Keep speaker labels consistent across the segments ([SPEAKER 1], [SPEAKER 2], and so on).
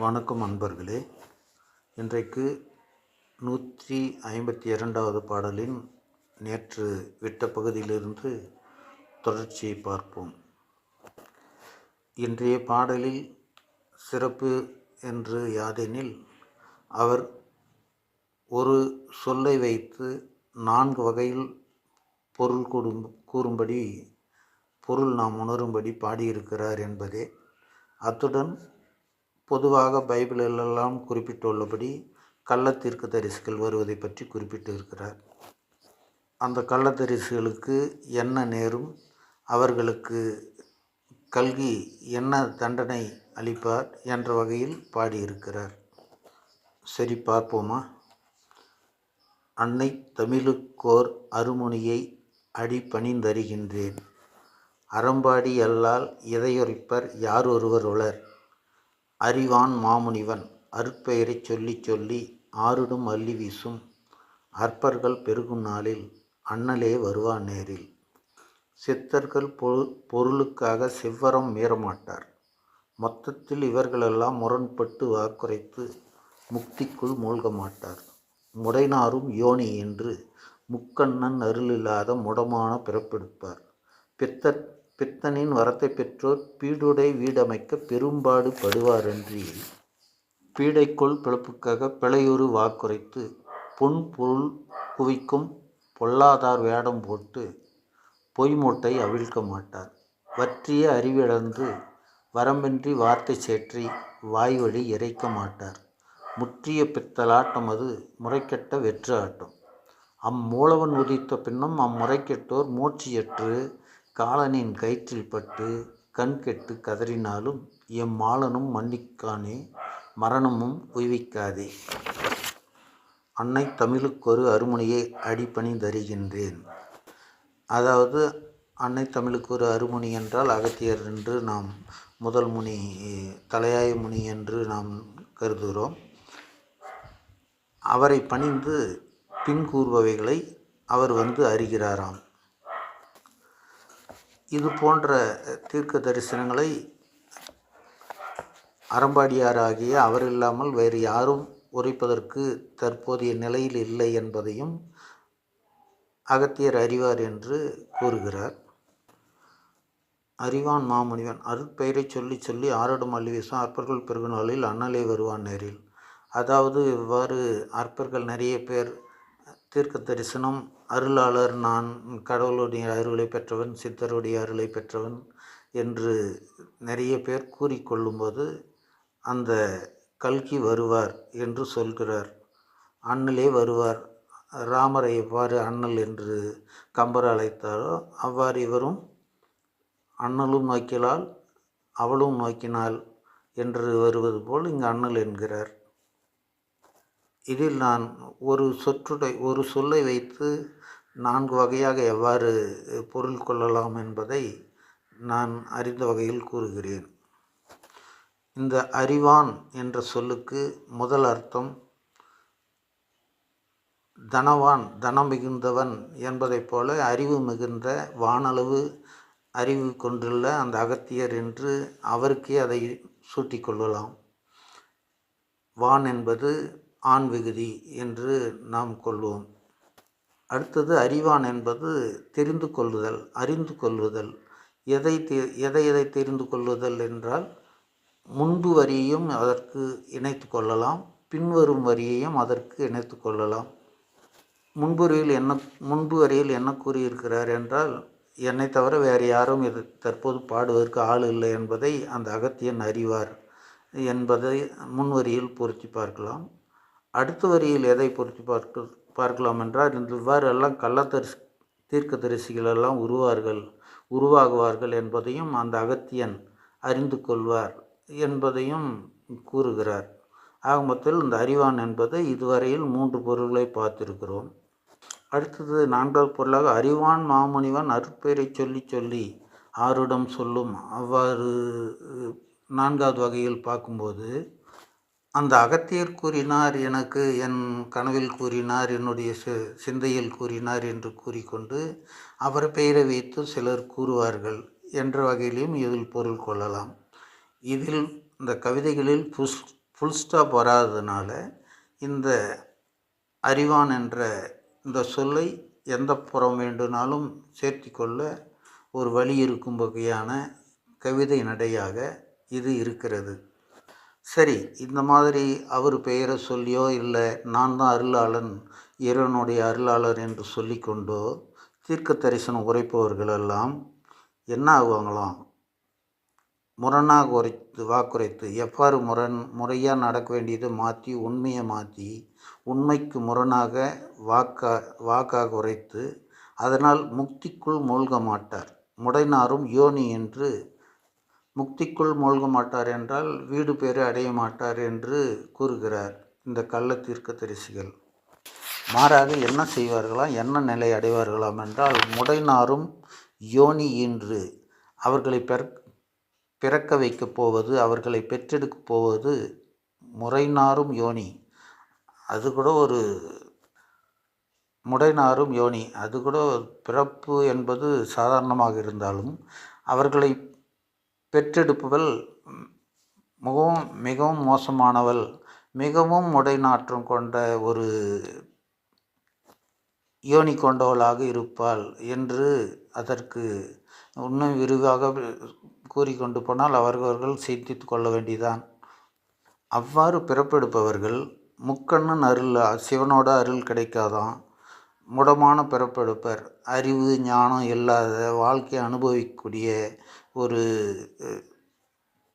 [SPEAKER 1] வணக்கம் அன்பர்களே. இன்றைக்கு 152வது பாடலின் நேற்று விட்ட பகுதியிலிருந்து தொடர்ச்சியை பார்ப்போம். இன்றைய பாடலில் சிறப்பு என்று யாதெனில், அவர் ஒரு சொல்லை வைத்து 4 வகையில் பொருள் கூறும்படி பொருள் நாம் உணரும்படி பாடியிருக்கிறார் என்பதே. அத்துடன் பொதுவாக பைபிளெல்லாம் குறிப்பிட்டுள்ளபடி கள்ளத்தீர்க்கதரிசிகள் வருவதை பற்றி குறிப்பிட்டு இருக்கிறார். அந்த கள்ளத்தரிசிகளுக்கு என்ன நேரும், அவர்களுக்கு கல்கி என்ன தண்டனை அளிப்பார் என்ற வகையில் பாடியிருக்கிறார். சரி, பார்ப்போமா? அன்னை தமிழுக்கோர் அருமுனியை அடி பணிந்தறிகின்றேன், அறம்பாடி அல்லால் இதையொறிப்பர் யார் ஒருவர் உளர், அறிவான் மாமுனிவன் அருட்பெயரைச் சொல்லிச் சொல்லி ஆருடும் அள்ளி வீசும் அற்பர்கள் பெருகும் நாளில் அண்ணலே வருவான் நேரில். சித்தர்கள் பொருளுக்காக செவ்வரம் மீறமாட்டார், மொத்தத்தில் இவர்களெல்லாம் முரண்பட்டு வாக்குரைத்து முக்திக்குள் மூழ்க மாட்டார். முடைநாரும் யோனி என்று முக்கண்ணன் அருளில்லாத முடமான பிறப்பெடுப்பார். பித்தனின் வரத்தை பெற்றோர் பீடுடை வீடமைக்க பெரும்பாடு படுவாரன்றி, பீடைக்குள் பிழப்புக்காக பிழையுறு வாக்குரைத்து பொன் பொருள் குவிக்கும் பொல்லாதார் வேடம் போட்டு பொய்மூட்டை அவிழ்க்க மாட்டார். வற்றிய அறிவிழந்து வரம்பின்றி வார்த்தை சேற்றி வாய்வழி இறைக்க மாட்டார். முற்றிய பித்தலாட்டம் அது முறைக்கெட்ட வெற்று ஆட்டம். அம்மூலவன் உதித்த பின்னும் அம்முறைக்கெட்டோர் மூச்சியற்று காலனின் கயிற்றில் பட்டு கண்கெட்டு கதறினாலும் எம்மாளனும் மன்னிக்கானே, மரணமும் உய்விக்காதே. அன்னை தமிழுக்கொரு அருமுனியை அடிபணிந்தறிகின்றேன். அதாவது அன்னை தமிழுக்கு ஒரு அருமுனி என்றால் அகத்தியர் என்று நாம் முதல் முனி, தலையாய முனி என்று நாம் கருதுகிறோம். அவரை பணிந்து பின்கூறுபவைகளை அவர் அறிகிறாராம். இது போன்ற தீர்க்க தரிசனங்களை அறம்பாடியாராகிய அவர் இல்லாமல் வேறு யாரும் உரைப்பதற்கு தற்போதைய நிலையில் இல்லை என்பதையும் அகத்தியர் அறிவார் என்று கூறுகிறார். அறிவான் மாமுனிவன் அருட்பெயரை சொல்லி சொல்லி ஆரடும் அள்ளி வீசும் அற்பர்கள் பெருகுநாளில் அண்ணலே வருவான் நேரில். அதாவது இவ்வாறு அற்பர்கள் நிறைய பேர் தீர்க்க தரிசனம், அருளாளர், நான் கடவுளுடைய அருளை பெற்றவன், சித்தருடைய அருளை பெற்றவன் என்று நிறைய பேர் கூறிக்கொள்ளும்போது அந்த கல்கி வருவார் என்று சொல்கிறார். அண்ணலே வருவார். ராமரை எவ்வாறு அண்ணல் என்று கம்பர் அழைத்தாரோ அவ்வாறு இவரும் அண்ணலும் நோக்கினாள் அவளும் நோக்கினாள் என்று வருவது போல் இங்கு அண்ணல் என்கிறார். இதில் நான் ஒரு சொல்லை வைத்து 4 வகையாக எவ்வாறு பொருள் கொள்ளலாம் என்பதை நான் அறிந்த வகையில் கூறுகிறேன். இந்த அறிவான் என்ற சொல்லுக்கு முதல் அர்த்தம் தனவான், தனம் மிகுந்தவன் என்பதைப் போல அறிவு மிகுந்த, வானளவு அறிவு கொண்டுள்ள அந்த அகத்தியர் என்று அவருக்கே அதை சூட்டிக்கொள்ளலாம். வான் என்பது ஆண் விகுதி என்று நாம் கொள்வோம். அடுத்தது அறிவான் என்பது தெரிந்து கொள்ளுதல், அறிந்து கொள்ளுதல். எதை தெரிந்து கொள்ளுதல் என்றால், முன்பு வரியையும் அதற்கு இணைத்து கொள்ளலாம், பின்வரும் வரியையும் அதற்கு இணைத்து கொள்ளலாம். முன்பு வரியில் என்ன கூறியிருக்கிறார் என்றால், என்னை தவிர வேறு யாரும் இது தற்போது பாடுவதற்கு ஆள் இல்லை என்பதை அந்த அகத்தியன் அறிவார் என்பதை முன்வரியில் பொருத்தி பார்க்கலாம். அடுத்த வரியில் எதை பொருத்தி பார்க்கலாம் என்றால், இவ்வாறு எல்லாம் தீர்க்கதரிசிகள் எல்லாம் உருவாகுவார்கள் என்பதையும் அந்த அகத்தியன் அறிந்து கொள்வார் என்பதையும் கூறுகிறார். ஆக மொத்தத்தில் இந்த அறிவான் என்பது இதுவரையில் 3 பொருள்களை பார்த்திருக்கிறோம். அடுத்தது 4வது பொருளாக அறிவான் மாமுனிவன் அருட்பெயரை சொல்லி சொல்லி ஆருடம் சொல்லும். அவ்வாறு 4வது வகையில் பார்க்கும்போது, அந்த அகத்தியர் கூறினார், எனக்கு என் கனவில் கூறினார், என்னுடைய சிந்தையில் கூறினார் என்று கூறிக்கொண்டு அவர் பெயரை வைத்து சிலர் கூறுவார்கள் என்ற வகையிலும் இதில் பொருள் கொள்ளலாம். இதில் இந்த கவிதைகளில் ஃபுல் ஸ்டாப் வராததுனால இந்த அறிவான் என்ற இந்த சொல்லை எந்த புறம் வேண்டுனாலும் சேர்த்தி கொள்ள ஒரு வழி இருக்கும் வகையான கவிதை நடையாக இது இருக்கிறது. சரி, இந்த மாதிரி அவர் பெயரை சொல்லியோ இல்லை நான் தான் அருளாளன், இறைவனுடைய அருளாளர் என்று சொல்லிக்கொண்டோ தீர்க்க தரிசனம் உரைப்பவர்களெல்லாம் என்ன ஆகுவாங்களாம், முரணாக வாக்குரைத்து எவ்வாறு முறையாக நடக்க வேண்டியதை மாற்றி உண்மையை மாற்றி உண்மைக்கு முரணாக வாக்காக உரைத்து அதனால் முக்திக்குள் மூழ்க மாட்டார். முடைநாரும் யோனி என்று முக்திக்குள் மூழ்க மாட்டார் என்றால் வீடு பேறு அடைய மாட்டார் என்று கூறுகிறார் இந்த கள்ள தீர்க்கதரிசிகள். மாறாக என்ன செய்வார்களாம், என்ன நிலை அடைவார்களாம் என்றால் முடைநாரும் யோனி என்று அவர்களை பிறக்க வைக்கப் போவது, அவர்களை பெற்றெடுக்கப் போவது முறைநாரும் யோனி. அது கூட ஒரு முடைநாரும் யோனி, அது கூட பிறப்பு என்பது சாதாரணமாக இருந்தாலும் அவர்களை பெற்றெடுப்பவள் மிகவும் மோசமானவள், மிகவும் முடைநாற்றம் கொண்ட ஒரு யோனி கொண்டவளாக இருப்பாள் என்று அதற்கு இன்னும் விரிவாக கூறிக்கொண்டு போனால் அவர்கள் சிந்தித்து கொள்ள வேண்டியதான். அவ்வாறு பிறப்பெடுப்பவர்கள் முக்கண்ணன் அருள், சிவனோட அருள் கிடைக்காதான், முடமான பிறப்பெடுப்பர், அறிவு ஞானம் இல்லாத வாழ்க்கையை அனுபவிக்கக்கூடிய ஒரு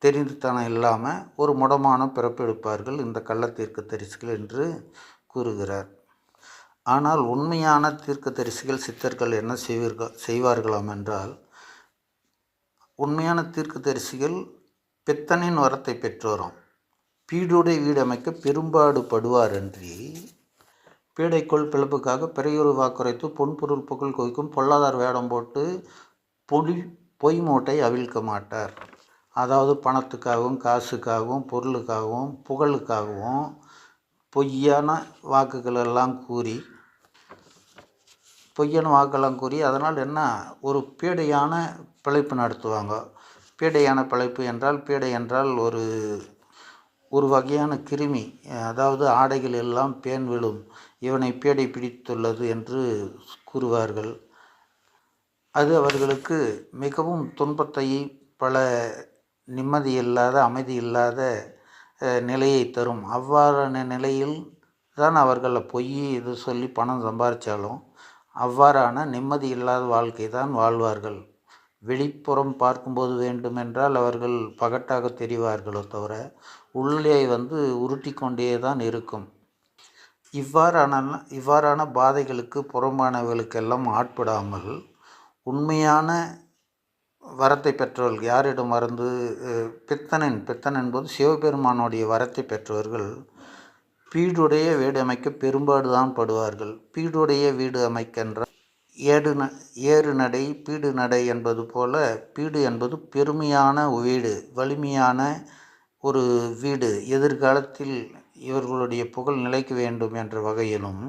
[SPEAKER 1] தெரிந்துத்தனம் இல்லாமல் ஒரு முடமான பிறப்பெடுப்பார்கள் இந்த கள்ள தீர்க்கதரிசிகள் என்று கூறுகிறார். ஆனால் உண்மையான தீர்க்கதரிசிகள் சித்தர்கள் என்ன செய்வார்களாம் என்றால், உண்மையான தீர்க்கதரிசிகள் பித்தனின் வரத்தை பெற்றோரும் பீடுடை வீடமைக்க பெரும்பாடு படுவார் அன்றி பீடைக்குள் பிளப்புக்காக பிறையொரு வாக்குரைத்து பொன்பொருள் புகழ் குவிக்கும் பொல்லாதார் வேடம் போட்டு பொய் மூட்டை அவிழ்க்க மாட்டார். அதாவது பணத்துக்காகவும் காசுக்காகவும் பொருளுக்காகவும் புகழுக்காகவும் பொய்யான வாக்குகளெல்லாம் கூறி அதனால் என்ன ஒரு பீடையான பிழைப்பு நடத்துவாங்க. பீடையான பிழைப்பு என்றால், பீடை என்றால் ஒரு வகையான கிருமி, அதாவது ஆடைகள் எல்லாம் பேன் விழும், இவனை பீடை பிடித்துள்ளது என்று கூறுவார்கள். அது அவர்களுக்கு மிகவும் துன்பத்தை, பல நிம்மதி இல்லாத அமைதி இல்லாத நிலையை தரும். அவ்வாறான நிலையில் தான் அவர்கள் பொய் இது சொல்லி பணம் சம்பாதிச்சாலும் அவ்வாறான நிம்மதி இல்லாத வாழ்க்கை தான் வாழ்வார்கள். வெளிப்புறம் பார்க்கும்போது வேண்டுமென்றால் அவர்கள் பகட்டாக தெரிவார்களோ தவிர உள்ளே உருட்டி கொண்டே தான் இருக்கும். இவ்வாறான பாதைகளுக்கு புறம்பானவர்களுக்கெல்லாம் ஆட்படாமல் உண்மையான வரத்தை பெற்றவர்கள் யாரிடம் பித்தன் என்பது சிவபெருமானுடைய வரத்தை பெற்றவர்கள் பீடுடைய வீடு அமைக்க பெரும்பாடு தான் படுவார்கள். பீடுடைய வீடு அமைக்கின்ற ஏறு நடை பீடு நடை என்பது போல பீடு என்பது பெருமையான வீடு, வலிமையான ஒரு வீடு. எதிர்காலத்தில் இவர்களுடைய புகழ் நிலைக்க வேண்டும் என்ற வகையிலும்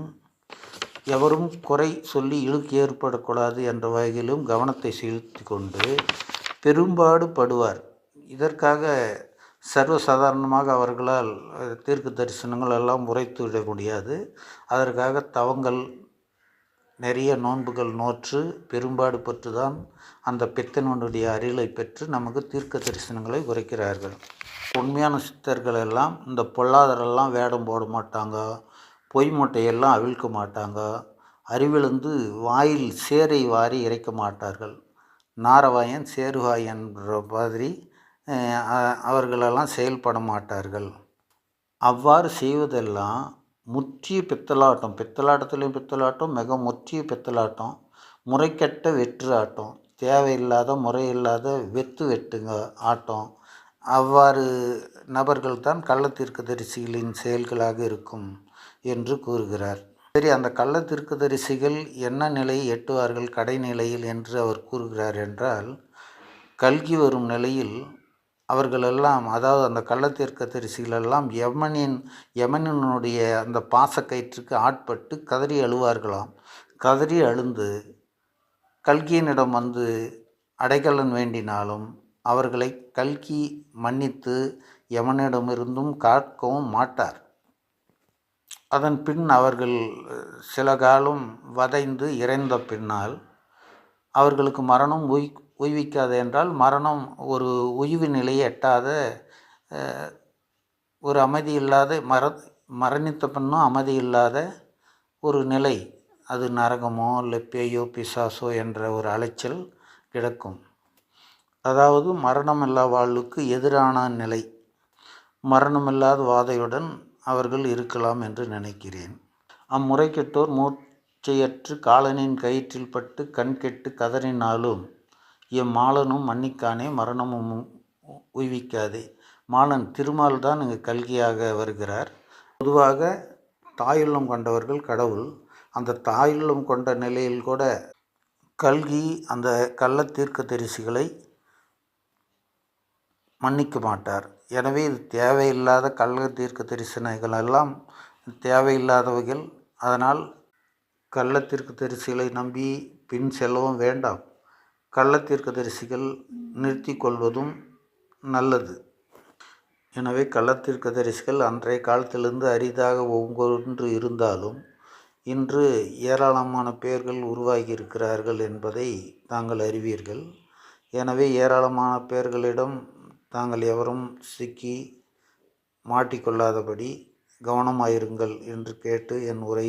[SPEAKER 1] எவரும் குறை சொல்லி இழுக்கு ஏற்படக்கூடாது என்ற வகையிலும் கவனத்தை செலுத்தி கொண்டு பெரும்பாடு படுவார். இதற்காக சர்வசாதாரணமாக அவர்களால் தீர்க்க தரிசனங்கள் எல்லாம் உரைத்து விட முடியாது. அதற்காக தவங்கள் நிறைய நோன்புகள் நோற்று பெரும்பாடு பற்று தான் அந்த பித்தனுடைய அருளை பெற்று நமக்கு தீர்க்க தரிசனங்களை உரைக்கிறார்கள். உண்மையான சித்தர்கள் எல்லாம் இந்த பொல்லாதரெல்லாம் வேடம் போட மாட்டாங்க, பொய் மூட்டையெல்லாம் அவிழ்க்க மாட்டாங்க, அறிவிழந்து வாயில் சேரை வாரி இறைக்க மாட்டார்கள். நாரவாயன் சேருவாய் என்ற மாதிரி அவர்களெல்லாம் செயல்பட மாட்டார்கள். அவ்வாறு செய்வதெல்லாம் முற்றிய பித்தலாட்டம், பித்தலாட்டம் மிக முற்றிய பித்தலாட்டம், முறைக்கெட்ட வெற்று ஆட்டம், தேவையில்லாத முறையில்லாத வெட்டுங்க ஆட்டம். அவ்வாறு நபர்கள் தான் கள்ள தீர்க்கதரிசிகளின் செயல்களாக இருக்கும் என்று கூறுகிறார். சரி, அந்த கள்ள தீர்க்கதரிசிகள் என்ன நிலையை எட்டுவார்கள் கடைநிலையில் என்று அவர் கூறுகிறார் என்றால், கல்கி வரும் நிலையில் அவர்களெல்லாம், அதாவது அந்த கள்ள தீர்க்கதரிசிகளெல்லாம் யமனினுடைய அந்த பாசக்கயிற்றுக்கு ஆட்பட்டு கதறி அழுவார்களாம். கதறி அழுந்து கல்கியினிடம் அடைக்கலன் வேண்டினாலும் அவர்களை கல்கி மன்னித்து எவனிடமிருந்தும் காக்கவும் மாட்டார். அதன் பின் அவர்கள் சில காலம் வதைந்து இறந்த பின்னால் அவர்களுக்கு மரணம் உய்விக்காது என்றால், மரணம் ஒரு உய்வு நிலையை எட்டாத, ஒரு அமைதி இல்லாத, மரணித்த பின்னும் அமைதி இல்லாத ஒரு நிலை, அது நரகமோ இல்லை பேயோ பிசாசோ என்ற ஒரு அலைச்சல் கிடக்கும். அதாவது மரணமில்லா வாழ்வுக்கு எதிரான நிலை. மரணமில்லாத வாதையுடன் அவர்கள் இருக்கலாம் என்று நினைக்கிறேன். அம்முறை கெட்டோர் மூச்சையற்று காலனின் கயிற்றில் பட்டு கண் கெட்டு கதறினாலும் மாலனும் மன்னிக்கானே மரணமும் உய்விக்காதே. மாலன் திருமால் தான் இங்கு கல்கியாக வருகிறார். பொதுவாக தாயுள்ளம் கொண்டவர்கள் கடவுள். அந்த தாயுள்ளம் கொண்ட நிலையில் கூட கல்கி அந்த கள்ள தீர்க்கதரிசிகளை மன்னிக்க மாட்டார். எனவே இது தேவையில்லாத கள்ள தீர்க்க தரிசனங்கள் எல்லாம் தேவையில்லாதவைகள். அதனால் கள்ள தீர்க்க தரிசிகளை நம்பி பின் செல்லவும் வேண்டாம். கள்ள தீர்க்க தரிசிகள் நிறுத்தி கொள்வதும் நல்லது. எனவே கள்ள தீர்க்க தரிசிகள் அன்றைய காலத்திலிருந்து அரிதாக ஒவ்வொன்று இருந்தாலும் இன்று ஏராளமான பேர்கள் உருவாகி இருக்கிறார்கள் என்பதை தாங்கள் அறிவீர்கள். எனவே ஏராளமான பேர்களிடம் தாங்கள் எவரும் சிக்கி மாட்டிக்கொள்ளாதபடி கவனமாயிருங்கள் என்று கேட்டு என் உரை